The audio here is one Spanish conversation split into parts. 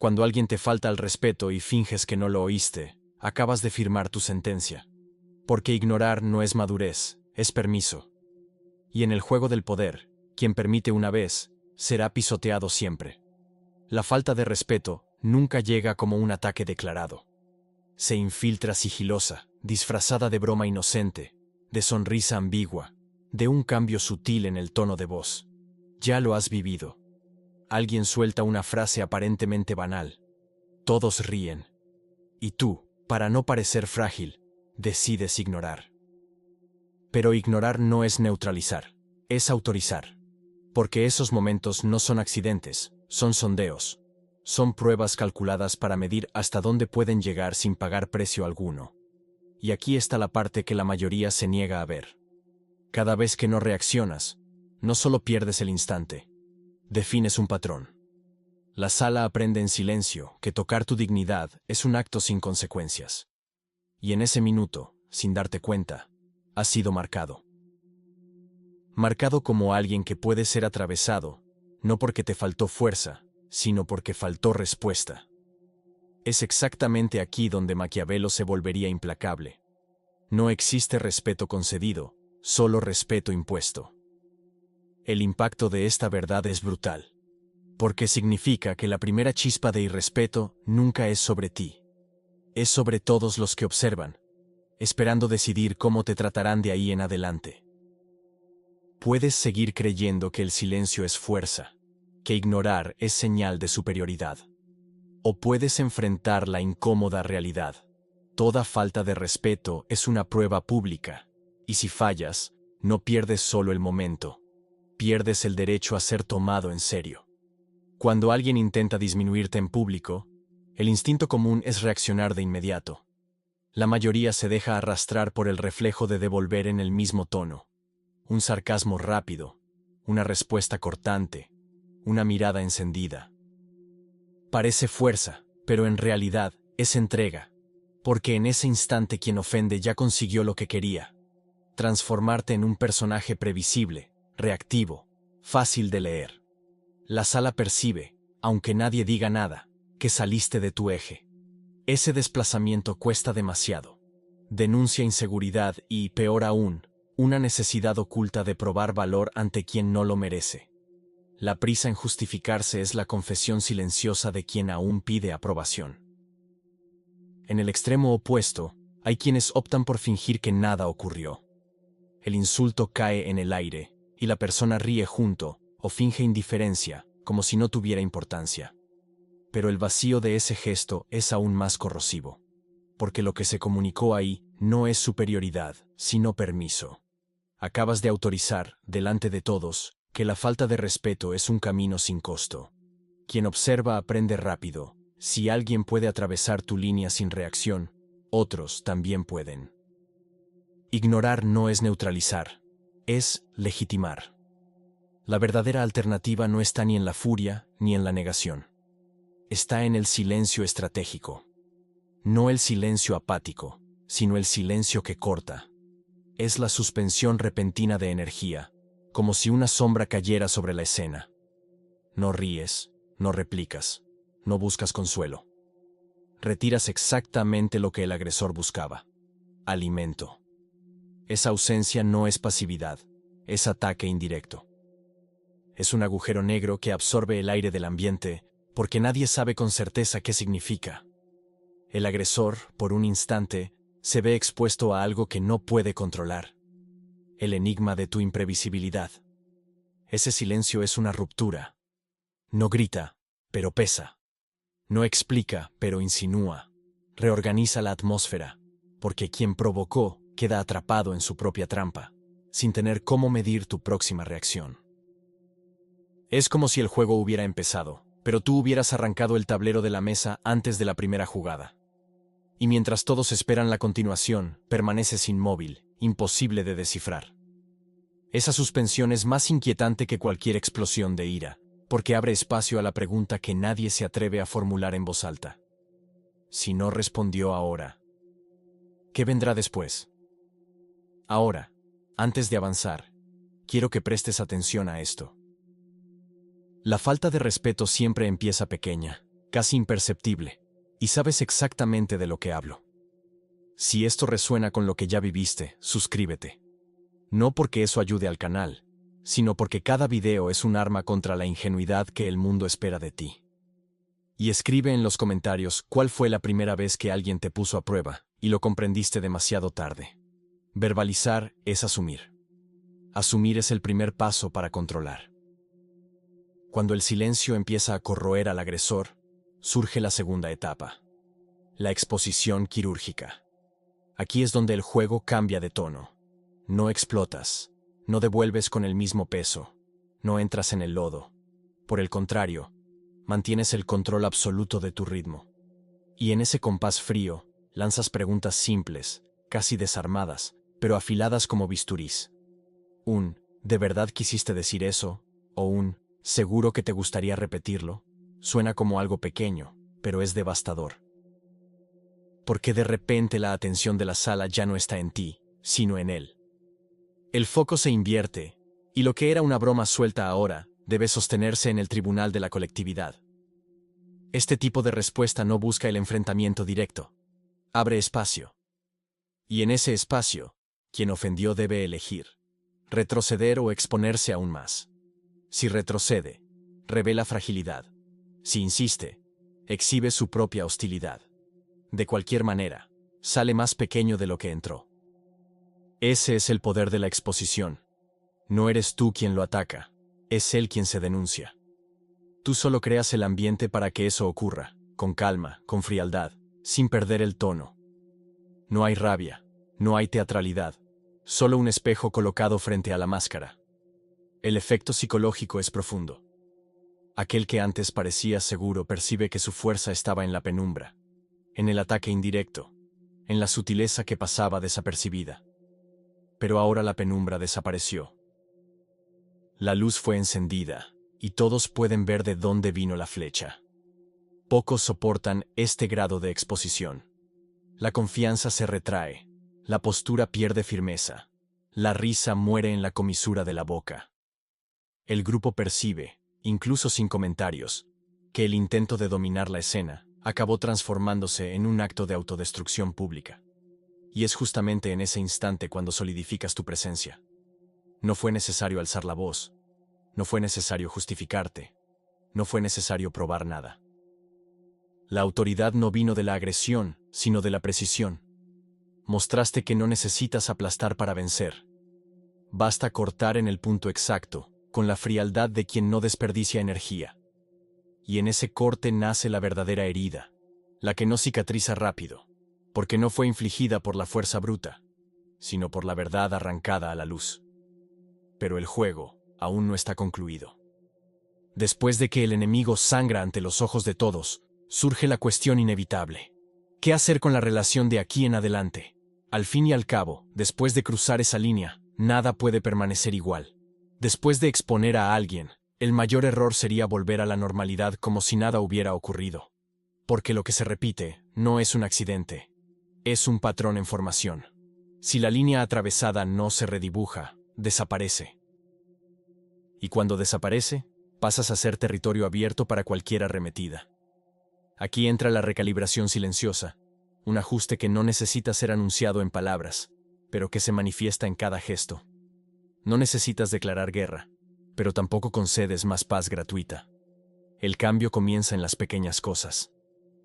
Cuando alguien te falta al respeto y finges que no lo oíste, acabas de firmar tu sentencia. Porque ignorar no es madurez, es permiso. Y en el juego del poder, quien permite una vez, será pisoteado siempre. La falta de respeto nunca llega como un ataque declarado. Se infiltra sigilosa, disfrazada de broma inocente, de sonrisa ambigua, de un cambio sutil en el tono de voz. Ya lo has vivido. Alguien suelta una frase aparentemente banal. Todos ríen. Y tú, para no parecer frágil, decides ignorar. Pero ignorar no es neutralizar, es autorizar. Porque esos momentos no son accidentes, son sondeos. Son pruebas calculadas para medir hasta dónde pueden llegar sin pagar precio alguno. Y aquí está la parte que la mayoría se niega a ver. Cada vez que no reaccionas, no solo pierdes el instante, defines un patrón. La sala aprende en silencio que tocar tu dignidad es un acto sin consecuencias. Y en ese minuto, sin darte cuenta, has sido marcado. Marcado como alguien que puede ser atravesado, no porque te faltó fuerza, sino porque faltó respuesta. Es exactamente aquí donde Maquiavelo se volvería implacable. No existe respeto concedido, solo respeto impuesto. El impacto de esta verdad es brutal, porque significa que la primera chispa de irrespeto nunca es sobre ti. Es sobre todos los que observan, esperando decidir cómo te tratarán de ahí en adelante. Puedes seguir creyendo que el silencio es fuerza, que ignorar es señal de superioridad. O puedes enfrentar la incómoda realidad. Toda falta de respeto es una prueba pública, y si fallas, no pierdes solo el momento, pierdes el derecho a ser tomado en serio. Cuando alguien intenta disminuirte en público, el instinto común es reaccionar de inmediato. La mayoría se deja arrastrar por el reflejo de devolver en el mismo tono. Un sarcasmo rápido, una respuesta cortante, una mirada encendida. Parece fuerza, pero en realidad es entrega, porque en ese instante quien ofende ya consiguió lo que quería: transformarte en un personaje previsible, reactivo, fácil de leer. La sala percibe, aunque nadie diga nada, que saliste de tu eje. Ese desplazamiento cuesta demasiado. Denuncia inseguridad y, peor aún, una necesidad oculta de probar valor ante quien no lo merece. La prisa en justificarse es la confesión silenciosa de quien aún pide aprobación. En el extremo opuesto, hay quienes optan por fingir que nada ocurrió. El insulto cae en el aire, y la persona ríe junto, o finge indiferencia, como si no tuviera importancia. Pero el vacío de ese gesto es aún más corrosivo, porque lo que se comunicó ahí no es superioridad, sino permiso. Acabas de autorizar, delante de todos, que la falta de respeto es un camino sin costo. Quien observa aprende rápido. Si alguien puede atravesar tu línea sin reacción, otros también pueden. Ignorar no es neutralizar, es legitimar. La verdadera alternativa no está ni en la furia ni en la negación. Está en el silencio estratégico. No el silencio apático, sino el silencio que corta. Es la suspensión repentina de energía, como si una sombra cayera sobre la escena. No ríes, no replicas, no buscas consuelo. Retiras exactamente lo que el agresor buscaba: alimento. Esa ausencia no es pasividad, es ataque indirecto. Es un agujero negro que absorbe el aire del ambiente, porque nadie sabe con certeza qué significa. El agresor, por un instante, se ve expuesto a algo que no puede controlar: el enigma de tu imprevisibilidad. Ese silencio es una ruptura. No grita, pero pesa. No explica, pero insinúa. Reorganiza la atmósfera, porque quien provocó queda atrapado en su propia trampa, sin tener cómo medir tu próxima reacción. Es como si el juego hubiera empezado, pero tú hubieras arrancado el tablero de la mesa antes de la primera jugada. Y mientras todos esperan la continuación, permaneces inmóvil, imposible de descifrar. Esa suspensión es más inquietante que cualquier explosión de ira, porque abre espacio a la pregunta que nadie se atreve a formular en voz alta. Si no respondió ahora, ¿qué vendrá después? Ahora, antes de avanzar, quiero que prestes atención a esto. La falta de respeto siempre empieza pequeña, casi imperceptible, y sabes exactamente de lo que hablo. Si esto resuena con lo que ya viviste, suscríbete. No porque eso ayude al canal, sino porque cada video es un arma contra la ingenuidad que el mundo espera de ti. Y escribe en los comentarios cuál fue la primera vez que alguien te puso a prueba y lo comprendiste demasiado tarde. Verbalizar es asumir. Asumir es el primer paso para controlar. Cuando el silencio empieza a corroer al agresor, surge la segunda etapa, la exposición quirúrgica. Aquí es donde el juego cambia de tono. No explotas, no devuelves con el mismo peso, no entras en el lodo. Por el contrario, mantienes el control absoluto de tu ritmo. Y en ese compás frío, lanzas preguntas simples, casi desarmadas, pero afiladas como bisturís. ¿De verdad quisiste decir eso? O ¿seguro que te gustaría repetirlo? Suena como algo pequeño, pero es devastador. Porque de repente la atención de la sala ya no está en ti, sino en él. El foco se invierte, y lo que era una broma suelta ahora debe sostenerse en el tribunal de la colectividad. Este tipo de respuesta no busca el enfrentamiento directo. Abre espacio. Y en ese espacio, quien ofendió debe elegir: retroceder o exponerse aún más. Si retrocede, revela fragilidad. Si insiste, exhibe su propia hostilidad. De cualquier manera, sale más pequeño de lo que entró. Ese es el poder de la exposición. No eres tú quien lo ataca, es él quien se denuncia. Tú solo creas el ambiente para que eso ocurra, con calma, con frialdad, sin perder el tono. No hay rabia, no hay teatralidad, solo un espejo colocado frente a la máscara. El efecto psicológico es profundo. Aquel que antes parecía seguro percibe que su fuerza estaba en la penumbra, en el ataque indirecto, en la sutileza que pasaba desapercibida. Pero ahora la penumbra desapareció. La luz fue encendida, y todos pueden ver de dónde vino la flecha. Pocos soportan este grado de exposición. La confianza se retrae, la postura pierde firmeza, la risa muere en la comisura de la boca. El grupo percibe, incluso sin comentarios, que el intento de dominar la escena acabó transformándose en un acto de autodestrucción pública. Y es justamente en ese instante cuando solidificas tu presencia. No fue necesario alzar la voz, no fue necesario justificarte, no fue necesario probar nada. La autoridad no vino de la agresión, sino de la precisión. Mostraste que no necesitas aplastar para vencer. Basta cortar en el punto exacto, con la frialdad de quien no desperdicia energía. Y en ese corte nace la verdadera herida, la que no cicatriza rápido, porque no fue infligida por la fuerza bruta, sino por la verdad arrancada a la luz. Pero el juego aún no está concluido. Después de que el enemigo sangra ante los ojos de todos, surge la cuestión inevitable. ¿Qué hacer con la relación de aquí en adelante? Al fin y al cabo, después de cruzar esa línea, nada puede permanecer igual. Después de exponer a alguien, el mayor error sería volver a la normalidad como si nada hubiera ocurrido. Porque lo que se repite no es un accidente, es un patrón en formación. Si la línea atravesada no se redibuja, desaparece. Y cuando desaparece, pasas a ser territorio abierto para cualquier arremetida. Aquí entra la recalibración silenciosa, un ajuste que no necesita ser anunciado en palabras, pero que se manifiesta en cada gesto. No necesitas declarar guerra, pero tampoco concedes más paz gratuita. El cambio comienza en las pequeñas cosas.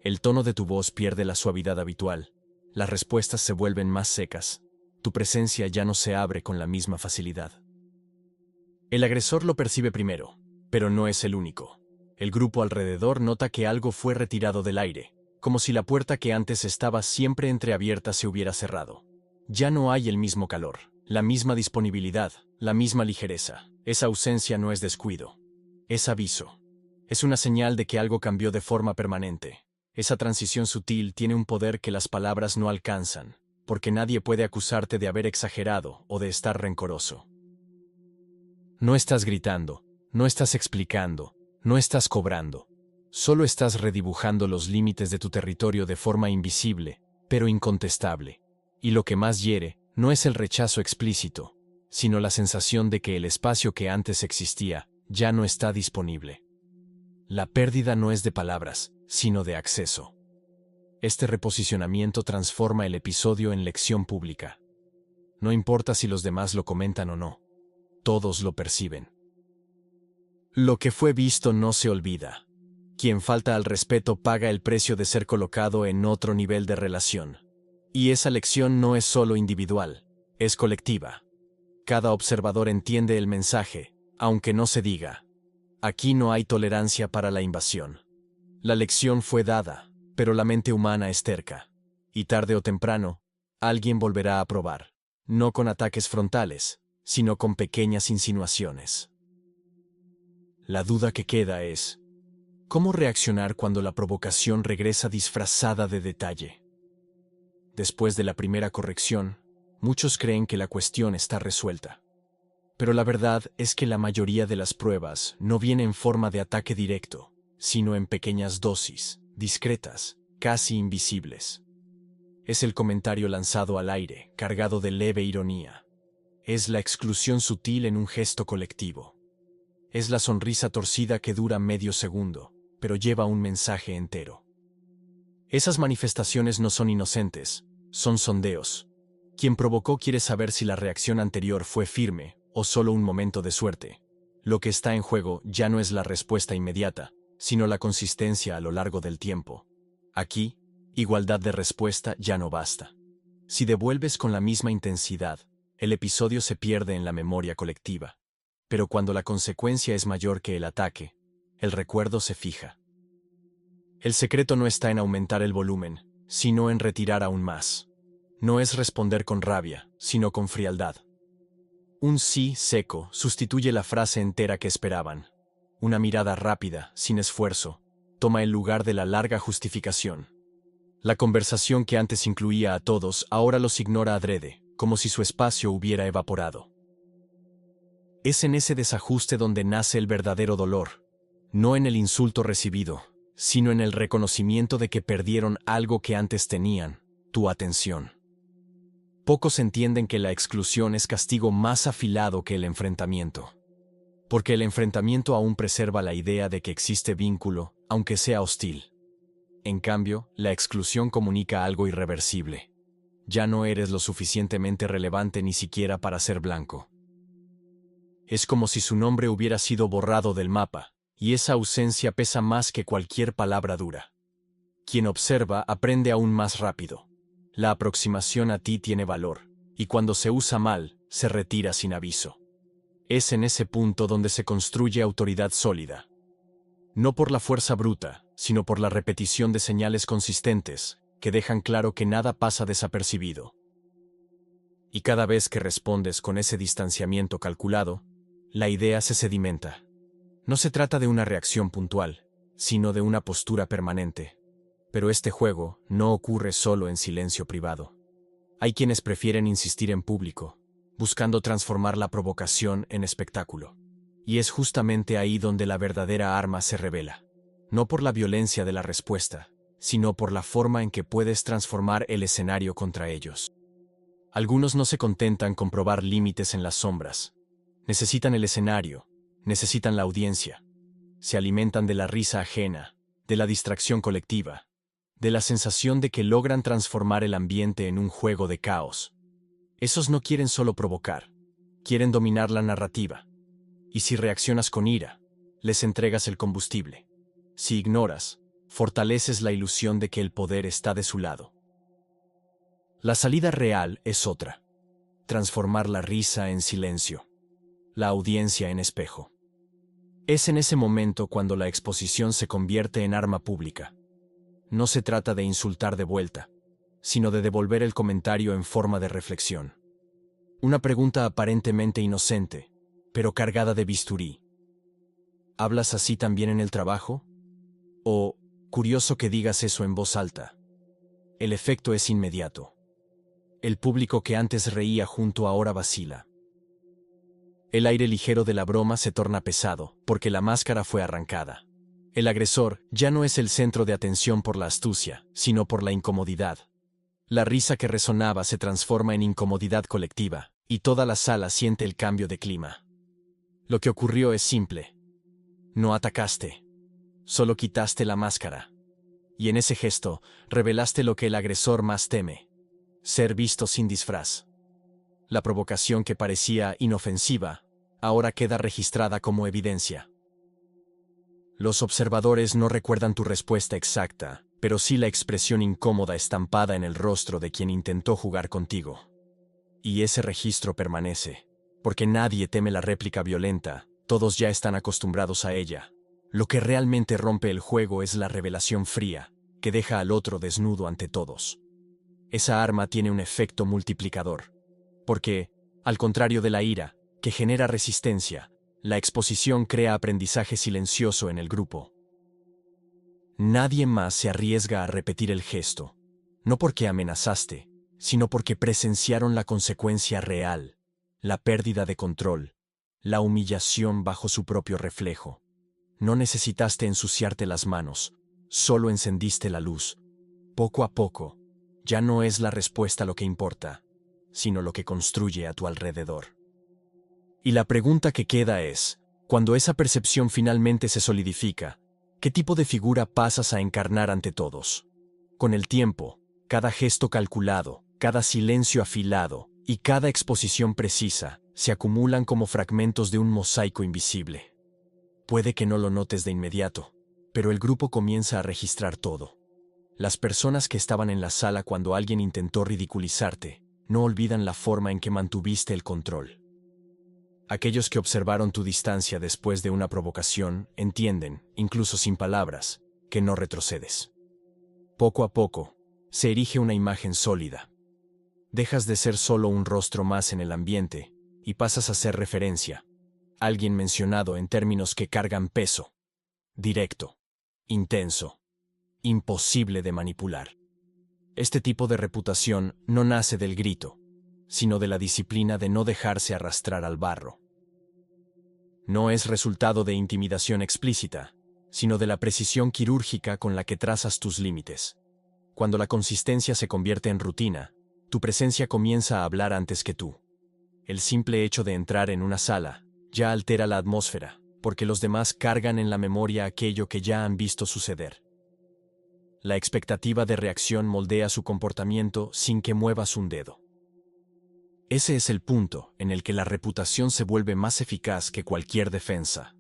El tono de tu voz pierde la suavidad habitual, las respuestas se vuelven más secas, tu presencia ya no se abre con la misma facilidad. El agresor lo percibe primero, pero no es el único. El grupo alrededor nota que algo fue retirado del aire, como si la puerta que antes estaba siempre entreabierta se hubiera cerrado. Ya no hay el mismo calor, la misma disponibilidad, la misma ligereza. Esa ausencia no es descuido, es aviso. Es una señal de que algo cambió de forma permanente. Esa transición sutil tiene un poder que las palabras no alcanzan, porque nadie puede acusarte de haber exagerado o de estar rencoroso. No estás gritando, no estás explicando, no estás cobrando. Solo estás redibujando los límites de tu territorio de forma invisible, pero incontestable. Y lo que más hiere no es el rechazo explícito, sino la sensación de que el espacio que antes existía ya no está disponible. La pérdida no es de palabras, sino de acceso. Este reposicionamiento transforma el episodio en lección pública. No importa si los demás lo comentan o no, todos lo perciben. Lo que fue visto no se olvida. Quien falta al respeto paga el precio de ser colocado en otro nivel de relación. Y esa lección no es solo individual, es colectiva. Cada observador entiende el mensaje, aunque no se diga. Aquí no hay tolerancia para la invasión. La lección fue dada, pero la mente humana es terca. Y tarde o temprano, alguien volverá a probar. No con ataques frontales, sino con pequeñas insinuaciones. La duda que queda es, ¿cómo reaccionar cuando la provocación regresa disfrazada de detalle? Después de la primera corrección, muchos creen que la cuestión está resuelta. Pero la verdad es que la mayoría de las pruebas no viene en forma de ataque directo, sino en pequeñas dosis, discretas, casi invisibles. Es el comentario lanzado al aire, cargado de leve ironía. Es la exclusión sutil en un gesto colectivo. Es la sonrisa torcida que dura medio segundo, pero lleva un mensaje entero. Esas manifestaciones no son inocentes, son sondeos. Quien provocó quiere saber si la reacción anterior fue firme o solo un momento de suerte. Lo que está en juego ya no es la respuesta inmediata, sino la consistencia a lo largo del tiempo. Aquí, igualdad de respuesta ya no basta. Si devuelves con la misma intensidad, el episodio se pierde en la memoria colectiva. Pero cuando la consecuencia es mayor que el ataque, el recuerdo se fija. El secreto no está en aumentar el volumen, sino en retirar aún más. No es responder con rabia, sino con frialdad. Un sí seco sustituye la frase entera que esperaban. Una mirada rápida, sin esfuerzo, toma el lugar de la larga justificación. La conversación que antes incluía a todos ahora los ignora adrede, como si su espacio hubiera evaporado. Es en ese desajuste donde nace el verdadero dolor, no en el insulto recibido, sino en el reconocimiento de que perdieron algo que antes tenían, tu atención. Pocos entienden que la exclusión es castigo más afilado que el enfrentamiento. Porque el enfrentamiento aún preserva la idea de que existe vínculo, aunque sea hostil. En cambio, la exclusión comunica algo irreversible. Ya no eres lo suficientemente relevante ni siquiera para ser blanco. Es como si su nombre hubiera sido borrado del mapa, y esa ausencia pesa más que cualquier palabra dura. Quien observa aprende aún más rápido. La aproximación a ti tiene valor, y cuando se usa mal, se retira sin aviso. Es en ese punto donde se construye autoridad sólida. No por la fuerza bruta, sino por la repetición de señales consistentes, que dejan claro que nada pasa desapercibido. Y cada vez que respondes con ese distanciamiento calculado, la idea se sedimenta. No se trata de una reacción puntual, sino de una postura permanente. Pero este juego no ocurre solo en silencio privado. Hay quienes prefieren insistir en público, buscando transformar la provocación en espectáculo. Y es justamente ahí donde la verdadera arma se revela. No por la violencia de la respuesta, sino por la forma en que puedes transformar el escenario contra ellos. Algunos no se contentan con probar límites en las sombras. Necesitan el escenario, necesitan la audiencia. Se alimentan de la risa ajena, de la distracción colectiva, de la sensación de que logran transformar el ambiente en un juego de caos. Esos no quieren solo provocar, quieren dominar la narrativa. Y si reaccionas con ira, les entregas el combustible. Si ignoras, fortaleces la ilusión de que el poder está de su lado. La salida real es otra: transformar la risa en silencio, la audiencia en espejo. Es en ese momento cuando la exposición se convierte en arma pública. No se trata de insultar de vuelta, sino de devolver el comentario en forma de reflexión. Una pregunta aparentemente inocente, pero cargada de bisturí. ¿Hablas así también en el trabajo? O, curioso que digas eso en voz alta. El efecto es inmediato. El público que antes reía junto ahora vacila. El aire ligero de la broma se torna pesado, porque la máscara fue arrancada. El agresor ya no es el centro de atención por la astucia, sino por la incomodidad. La risa que resonaba se transforma en incomodidad colectiva, y toda la sala siente el cambio de clima. Lo que ocurrió es simple. No atacaste. solo quitaste la máscara. Y en ese gesto, revelaste lo que el agresor más teme: ser visto sin disfraz. La provocación que parecía inofensiva, ahora queda registrada como evidencia. Los observadores no recuerdan tu respuesta exacta, pero sí la expresión incómoda estampada en el rostro de quien intentó jugar contigo. Y ese registro permanece, porque nadie teme la réplica violenta, todos ya están acostumbrados a ella. Lo que realmente rompe el juego es la revelación fría, que deja al otro desnudo ante todos. Esa arma tiene un efecto multiplicador, porque, al contrario de la ira, que genera resistencia, la exposición crea aprendizaje silencioso en el grupo. Nadie más se arriesga a repetir el gesto, no porque amenazaste, sino porque presenciaron la consecuencia real, la pérdida de control, la humillación bajo su propio reflejo. No necesitaste ensuciarte las manos, solo encendiste la luz. Poco a poco, ya no es la respuesta lo que importa, sino lo que construye a tu alrededor. Y la pregunta que queda es, cuando esa percepción finalmente se solidifica, ¿qué tipo de figura pasas a encarnar ante todos? Con el tiempo, cada gesto calculado, cada silencio afilado y cada exposición precisa se acumulan como fragmentos de un mosaico invisible. Puede que no lo notes de inmediato, pero el grupo comienza a registrar todo. Las personas que estaban en la sala cuando alguien intentó ridiculizarte no olvidan la forma en que mantuviste el control. Aquellos que observaron tu distancia después de una provocación entienden, incluso sin palabras, que no retrocedes. Poco a poco, se erige una imagen sólida. Dejas de ser solo un rostro más en el ambiente y pasas a ser referencia, alguien mencionado en términos que cargan peso, directo, intenso, imposible de manipular. Este tipo de reputación no nace del grito, sino de la disciplina de no dejarse arrastrar al barro. No es resultado de intimidación explícita, sino de la precisión quirúrgica con la que trazas tus límites. Cuando la consistencia se convierte en rutina, tu presencia comienza a hablar antes que tú. El simple hecho de entrar en una sala ya altera la atmósfera, porque los demás cargan en la memoria aquello que ya han visto suceder. La expectativa de reacción moldea su comportamiento sin que muevas un dedo. Ese es el punto en el que la reputación se vuelve más eficaz que cualquier defensa.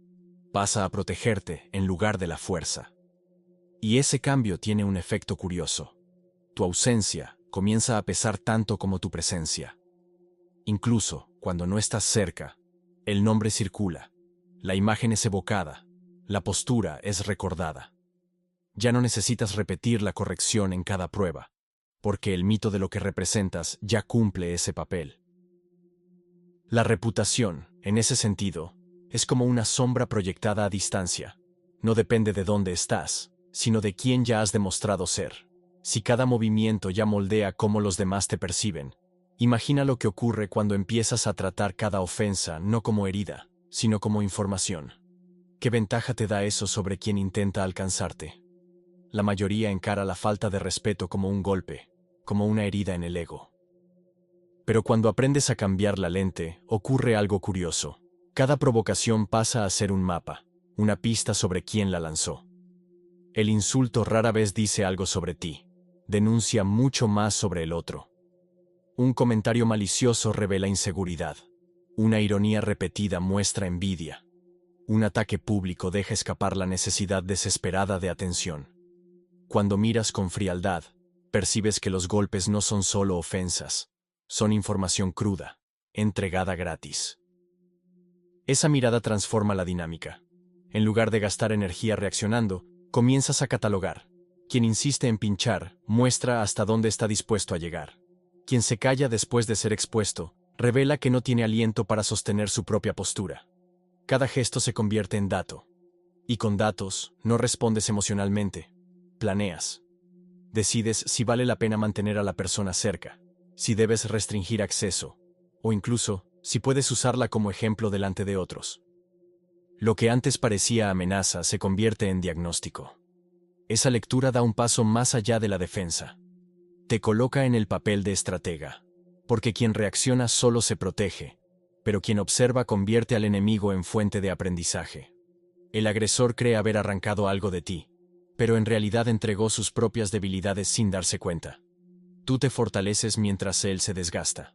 Pasa a protegerte en lugar de la fuerza. Y ese cambio tiene un efecto curioso. Tu ausencia comienza a pesar tanto como tu presencia. Incluso cuando no estás cerca, el nombre circula, la imagen es evocada, la postura es recordada. Ya no necesitas repetir la corrección en cada prueba, porque el mito de lo que representas ya cumple ese papel. La reputación, en ese sentido, es como una sombra proyectada a distancia. No depende de dónde estás, sino de quién ya has demostrado ser. Si cada movimiento ya moldea cómo los demás te perciben, imagina lo que ocurre cuando empiezas a tratar cada ofensa no como herida, sino como información. ¿Qué ventaja te da eso sobre quien intenta alcanzarte? La mayoría encara la falta de respeto como un golpe, como una herida en el ego. Pero cuando aprendes a cambiar la lente, ocurre algo curioso. Cada provocación pasa a ser un mapa, una pista sobre quién la lanzó. El insulto rara vez dice algo sobre ti, denuncia mucho más sobre el otro. Un comentario malicioso revela inseguridad. Una ironía repetida muestra envidia. Un ataque público deja escapar la necesidad desesperada de atención. Cuando miras con frialdad, percibes que los golpes no son solo ofensas, son información cruda, entregada gratis. Esa mirada transforma la dinámica. En lugar de gastar energía reaccionando, comienzas a catalogar. Quien insiste en pinchar, muestra hasta dónde está dispuesto a llegar. Quien se calla después de ser expuesto, revela que no tiene aliento para sostener su propia postura. Cada gesto se convierte en dato. Y con datos, no respondes emocionalmente. Planeas. Decides si vale la pena mantener a la persona cerca, si debes restringir acceso, o incluso, si puedes usarla como ejemplo delante de otros. Lo que antes parecía amenaza se convierte en diagnóstico. Esa lectura da un paso más allá de la defensa. Te coloca en el papel de estratega, porque quien reacciona solo se protege, pero quien observa convierte al enemigo en fuente de aprendizaje. El agresor cree haber arrancado algo de ti, pero en realidad entregó sus propias debilidades sin darse cuenta. Tú te fortaleces mientras él se desgasta.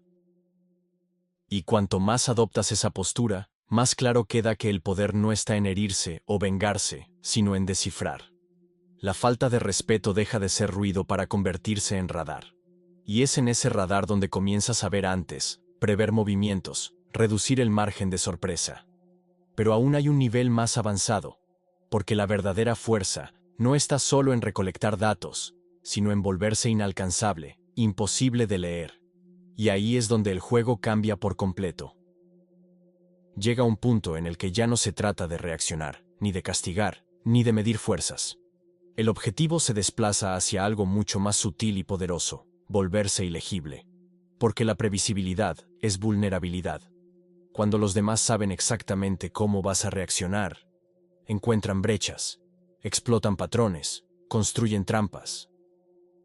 Y cuanto más adoptas esa postura, más claro queda que el poder no está en herirse o vengarse, sino en descifrar. La falta de respeto deja de ser ruido para convertirse en radar. Y es en ese radar donde comienzas a ver antes, prever movimientos, reducir el margen de sorpresa. Pero aún hay un nivel más avanzado, porque la verdadera fuerza no está solo en recolectar datos, sino en volverse inalcanzable, imposible de leer. Y ahí es donde el juego cambia por completo. Llega un punto en el que ya no se trata de reaccionar, ni de castigar, ni de medir fuerzas. El objetivo se desplaza hacia algo mucho más sutil y poderoso, volverse ilegible. Porque la previsibilidad es vulnerabilidad. Cuando los demás saben exactamente cómo vas a reaccionar, encuentran brechas, explotan patrones, construyen trampas.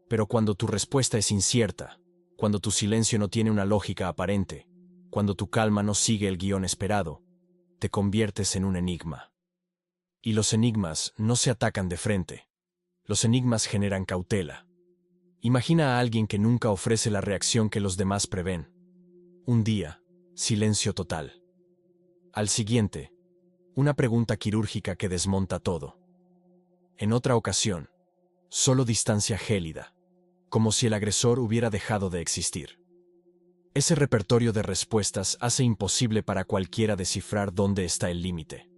Pero cuando tu respuesta es incierta, cuando tu silencio no tiene una lógica aparente, cuando tu calma no sigue el guión esperado, te conviertes en un enigma. Y los enigmas no se atacan de frente. Los enigmas generan cautela. Imagina a alguien que nunca ofrece la reacción que los demás prevén. Un día, silencio total. Al siguiente, una pregunta quirúrgica que desmonta todo. En otra ocasión, solo distancia gélida, como si el agresor hubiera dejado de existir. Ese repertorio de respuestas hace imposible para cualquiera descifrar dónde está el límite.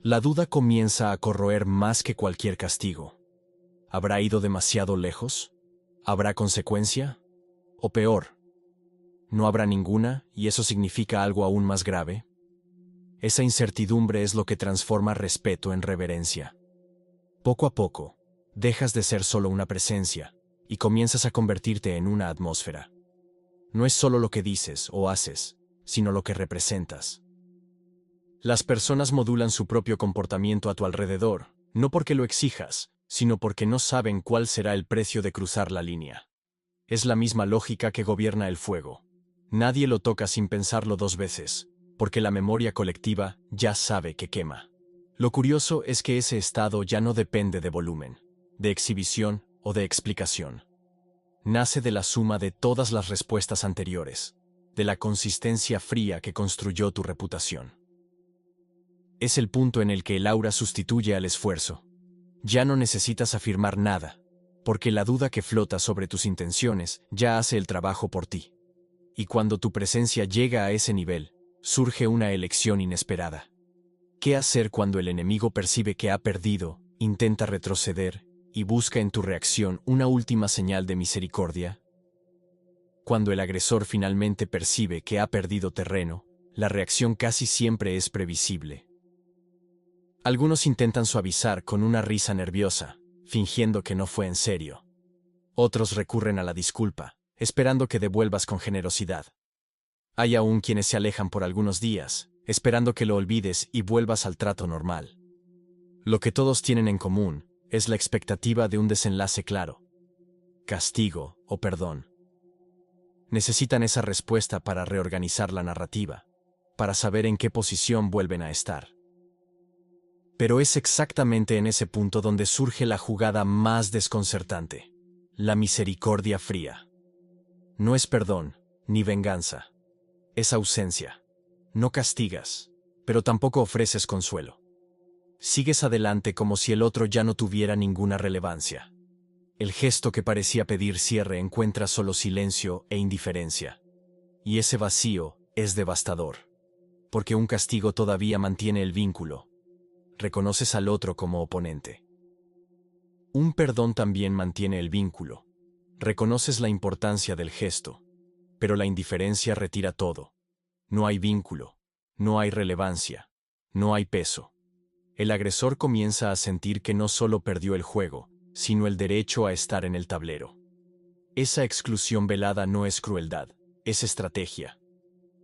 La duda comienza a corroer más que cualquier castigo. ¿Habrá ido demasiado lejos? ¿Habrá consecuencia? O peor, ¿no habrá ninguna y eso significa algo aún más grave? Esa incertidumbre es lo que transforma respeto en reverencia. Poco a poco, dejas de ser solo una presencia y comienzas a convertirte en una atmósfera. No es solo lo que dices o haces, sino lo que representas. Las personas modulan su propio comportamiento a tu alrededor, no porque lo exijas, sino porque no saben cuál será el precio de cruzar la línea. Es la misma lógica que gobierna el fuego. Nadie lo toca sin pensarlo dos veces, porque la memoria colectiva ya sabe que quema. Lo curioso es que ese estado ya no depende de volumen, de exhibición o de explicación. Nace de la suma de todas las respuestas anteriores, de la consistencia fría que construyó tu reputación. Es el punto en el que el aura sustituye al esfuerzo. Ya no necesitas afirmar nada, porque la duda que flota sobre tus intenciones ya hace el trabajo por ti. Y cuando tu presencia llega a ese nivel, surge una elección inesperada. ¿Qué hacer cuando el enemigo percibe que ha perdido, intenta retroceder y busca en tu reacción una última señal de misericordia? Cuando el agresor finalmente percibe que ha perdido terreno, la reacción casi siempre es previsible. Algunos intentan suavizar con una risa nerviosa, fingiendo que no fue en serio. Otros recurren a la disculpa, esperando que devuelvas con generosidad. Hay aún quienes se alejan por algunos días, esperando que lo olvides y vuelvas al trato normal. Lo que todos tienen en común es la expectativa de un desenlace claro. Castigo o perdón. Necesitan esa respuesta para reorganizar la narrativa, para saber en qué posición vuelven a estar. Pero es exactamente en ese punto donde surge la jugada más desconcertante, la misericordia fría. No es perdón, ni venganza. Es ausencia. No castigas, pero tampoco ofreces consuelo. Sigues adelante como si el otro ya no tuviera ninguna relevancia. El gesto que parecía pedir cierre encuentra solo silencio e indiferencia. Y ese vacío es devastador, porque un castigo todavía mantiene el vínculo. Reconoces al otro como oponente. Un perdón también mantiene el vínculo. Reconoces la importancia del gesto, pero la indiferencia retira todo. No hay vínculo, no hay relevancia, no hay peso. El agresor comienza a sentir que no solo perdió el juego, sino el derecho a estar en el tablero. Esa exclusión velada no es crueldad, es estrategia.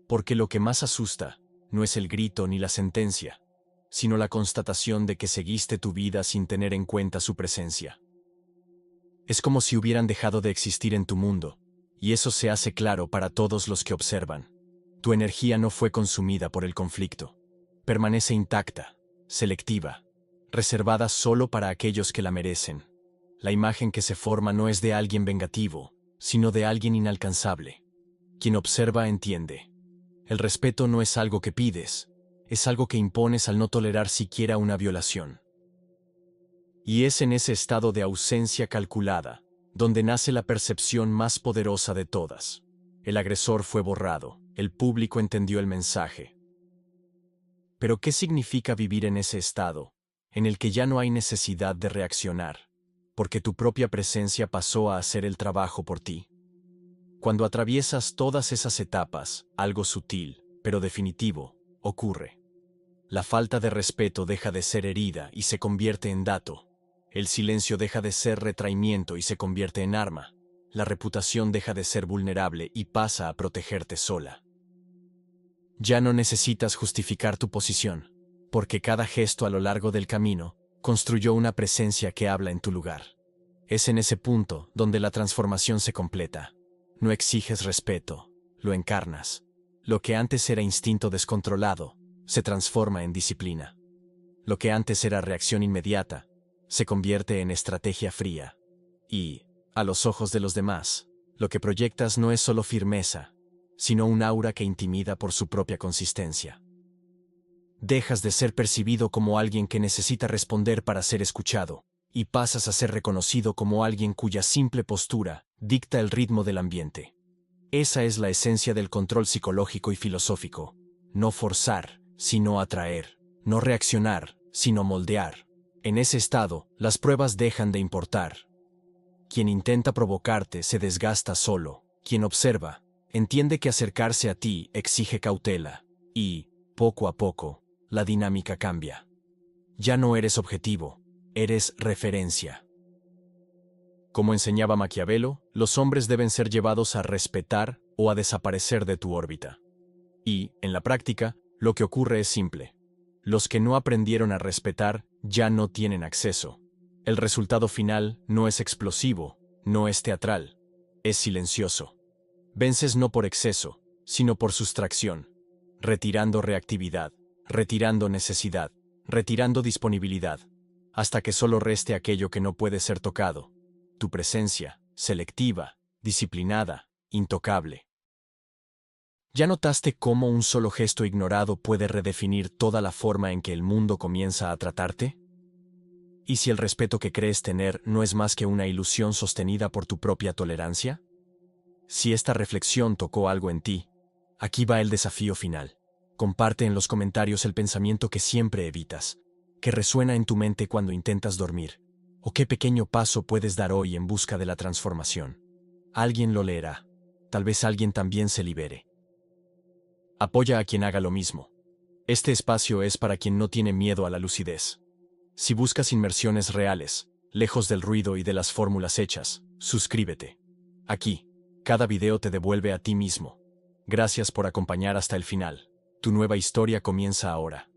Porque lo que más asusta no es el grito ni la sentencia, sino la constatación de que seguiste tu vida sin tener en cuenta su presencia. Es como si hubieran dejado de existir en tu mundo, y eso se hace claro para todos los que observan. Tu energía no fue consumida por el conflicto. Permanece intacta, selectiva, reservada solo para aquellos que la merecen. La imagen que se forma no es de alguien vengativo, sino de alguien inalcanzable. Quien observa entiende. El respeto no es algo que pides, es algo que impones al no tolerar siquiera una violación. Y es en ese estado de ausencia calculada, donde nace la percepción más poderosa de todas. El agresor fue borrado, el público entendió el mensaje. Pero ¿qué significa vivir en ese estado, en el que ya no hay necesidad de reaccionar, porque tu propia presencia pasó a hacer el trabajo por ti? Cuando atraviesas todas esas etapas, algo sutil, pero definitivo, ocurre. La falta de respeto deja de ser herida y se convierte en dato. El silencio deja de ser retraimiento y se convierte en arma. La reputación deja de ser vulnerable y pasa a protegerte sola. Ya no necesitas justificar tu posición, porque cada gesto a lo largo del camino construyó una presencia que habla en tu lugar. Es en ese punto donde la transformación se completa. No exiges respeto, lo encarnas. Lo que antes era instinto descontrolado, se transforma en disciplina. Lo que antes era reacción inmediata, se convierte en estrategia fría. Y, a los ojos de los demás, lo que proyectas no es solo firmeza, sino un aura que intimida por su propia consistencia. Dejas de ser percibido como alguien que necesita responder para ser escuchado, y pasas a ser reconocido como alguien cuya simple postura dicta el ritmo del ambiente. Esa es la esencia del control psicológico y filosófico. No forzar, sino atraer. No reaccionar, sino moldear. En ese estado, las pruebas dejan de importar. Quien intenta provocarte se desgasta solo. Quien observa, entiende que acercarse a ti exige cautela. Y, poco a poco, la dinámica cambia. Ya no eres objetivo, eres referencia. Como enseñaba Maquiavelo, los hombres deben ser llevados a respetar o a desaparecer de tu órbita. Y, en la práctica, lo que ocurre es simple. Los que no aprendieron a respetar ya no tienen acceso. El resultado final no es explosivo, no es teatral, es silencioso. Vences no por exceso, sino por sustracción, retirando reactividad, retirando necesidad, retirando disponibilidad, hasta que solo reste aquello que no puede ser tocado. Tu presencia, selectiva, disciplinada, intocable. ¿Ya notaste cómo un solo gesto ignorado puede redefinir toda la forma en que el mundo comienza a tratarte? ¿Y si el respeto que crees tener no es más que una ilusión sostenida por tu propia tolerancia? Si esta reflexión tocó algo en ti, aquí va el desafío final. Comparte en los comentarios el pensamiento que siempre evitas, que resuena en tu mente cuando intentas dormir, o qué pequeño paso puedes dar hoy en busca de la transformación. Alguien lo leerá, tal vez alguien también se libere. Apoya a quien haga lo mismo. Este espacio es para quien no tiene miedo a la lucidez. Si buscas inmersiones reales, lejos del ruido y de las fórmulas hechas, suscríbete. Aquí, cada video te devuelve a ti mismo. Gracias por acompañar hasta el final. Tu nueva historia comienza ahora.